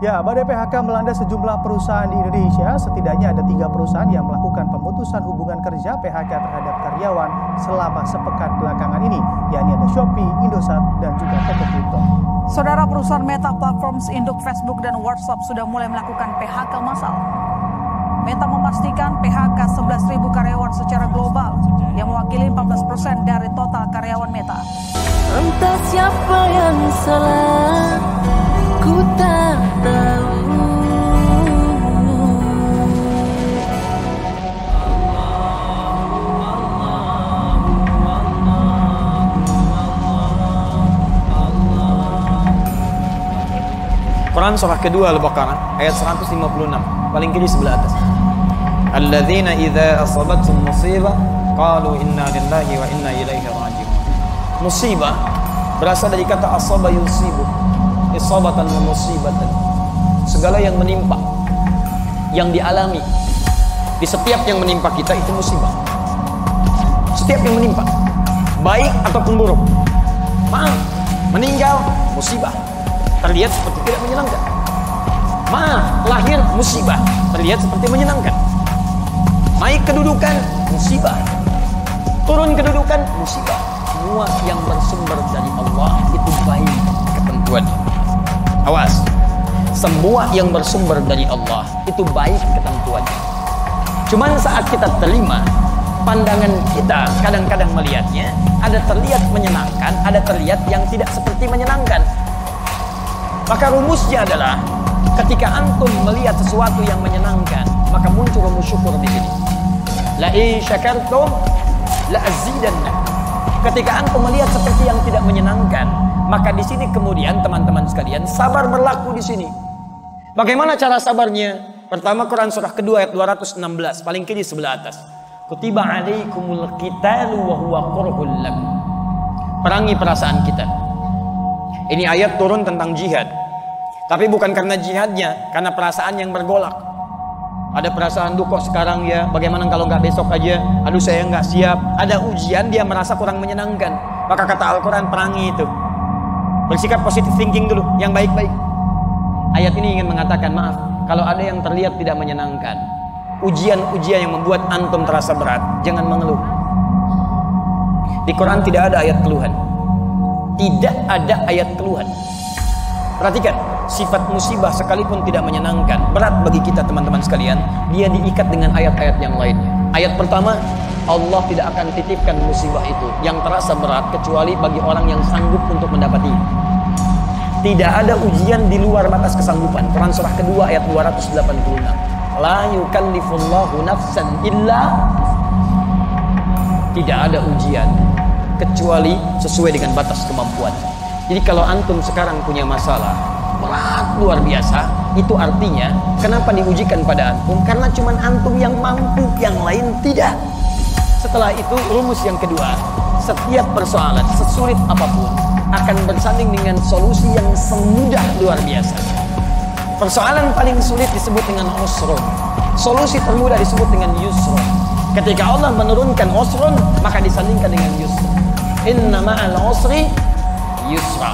Ya, badai PHK melanda sejumlah perusahaan di Indonesia. Setidaknya ada 3 perusahaan yang melakukan pemutusan hubungan kerja PHK terhadap karyawan selama sepekan belakangan ini, yakni ada Shopee, Indosat, dan juga Tokopedia. Saudara, perusahaan Meta Platforms induk Facebook dan WhatsApp sudah mulai melakukan PHK massal. Meta memastikan PHK 11.000 karyawan secara global yang mewakili 14% dari total karyawan Meta. Entah siapa yang salah, ku tak tahu. Quran surah kedua Al-Baqarah ayat 156, paling kiri sebelah atas. Alladzina idza asabathum musibah qalu inna lillahi wa inna ilaihi raji'un. Musibah berasal dari kata asaba yusibu, isabatan wa musibatan. Segala yang menimpa, yang dialami di setiap yang menimpa kita itu musibah. Setiap yang menimpa, baik ataupun buruk. Maaf, meninggal musibah, terlihat seperti tidak menyenangkan. Maaf, lahir musibah, terlihat seperti menyenangkan. Naik kedudukan musibah, turun kedudukan musibah. Semua yang bersumber dari Allah itu baik ketentuannya. Awas, semua yang bersumber dari Allah itu baik ketentuannya. Cuman saat kita terima, pandangan kita kadang-kadang melihatnya ada terlihat menyenangkan, ada terlihat yang tidak seperti menyenangkan. Maka rumusnya adalah ketika antum melihat sesuatu yang menyenangkan, maka muncul rumus syukur di sini. La in syakartum la azidannakum. Ketika antum melihat seperti yang tidak menyenangkan, maka di sini kemudian teman-teman sekalian sabar berlaku di sini. Bagaimana cara sabarnya? Pertama, Quran surah kedua ayat 216, paling kiri sebelah atas. Kutiba alaikumul qitalu wa huwa kurhul lakum. Perangi perasaan kita. Ini ayat turun tentang jihad. Tapi bukan karena jihadnya, karena perasaan yang bergolak. Ada perasaan, duh kok sekarang ya, bagaimana kalau nggak besok aja, aduh saya nggak siap. Ada ujian, dia merasa kurang menyenangkan. Maka kata Al-Quran, perangi itu. Bersikap positive thinking dulu, yang baik-baik. Ayat ini ingin mengatakan, maaf, kalau ada yang terlihat tidak menyenangkan, ujian-ujian yang membuat antum terasa berat, jangan mengeluh. Di Quran tidak ada ayat keluhan. Tidak ada ayat keluhan. Perhatikan, sifat musibah sekalipun tidak menyenangkan, berat bagi kita teman-teman sekalian, dia diikat dengan ayat-ayat yang lainnya. Ayat pertama, Allah tidak akan titipkan musibah itu yang terasa berat kecuali bagi orang yang sanggup untuk mendapati. Tidak ada ujian di luar batas kesanggupan. Quran surah kedua ayat 286. La yukallifullahu nafsan illa. Tidak ada ujian kecuali sesuai dengan batas kemampuan. Jadi kalau antum sekarang punya masalah berat luar biasa, itu artinya kenapa diujikan pada antum? Karena cuma antum yang mampu, yang lain tidak. Setelah itu rumus yang kedua, setiap persoalan sesulit apapun akan bersanding dengan solusi yang semudah luar biasa. Persoalan paling sulit disebut dengan usrun, solusi termudah disebut dengan yusrun. Ketika Allah menurunkan usrun, maka disandingkan dengan yusrun. Inna ma'al usri yusra,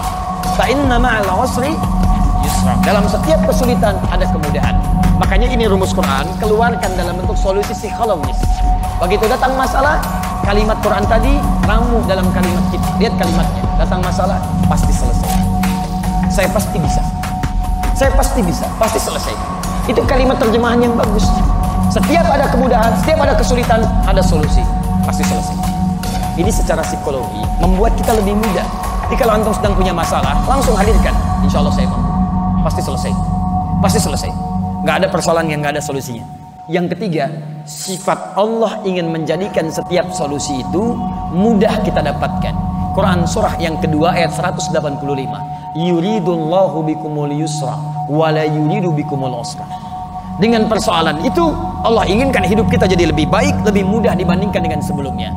fa inna ma'al usri yusra. Dalam setiap kesulitan ada kemudahan. Makanya ini rumus Quran, keluarkan dalam bentuk solusi psikologis. Begitu datang masalah, kalimat Quran tadi ramu dalam kalimat kita. Lihat kalimatnya, datang masalah pasti selesai. Saya pasti bisa. Saya pasti bisa, pasti selesai. Itu kalimat terjemahan yang bagus. Setiap ada kemudahan, setiap ada kesulitan, ada solusi, pasti selesai. Ini secara psikologi membuat kita lebih mudah. Jadi kalau antum sedang punya masalah, langsung hadirkan. Insya Allah saya mampu. Pasti selesai. Pasti selesai. Nggak ada persoalan yang nggak ada solusinya. Yang ketiga, sifat Allah ingin menjadikan setiap solusi itu mudah kita dapatkan. Quran surah yang kedua ayat 185. Yuridullahu bikumul yusra wa la yuridu bikumul usra. Dengan persoalan itu, Allah inginkan hidup kita jadi lebih baik, lebih mudah dibandingkan dengan sebelumnya.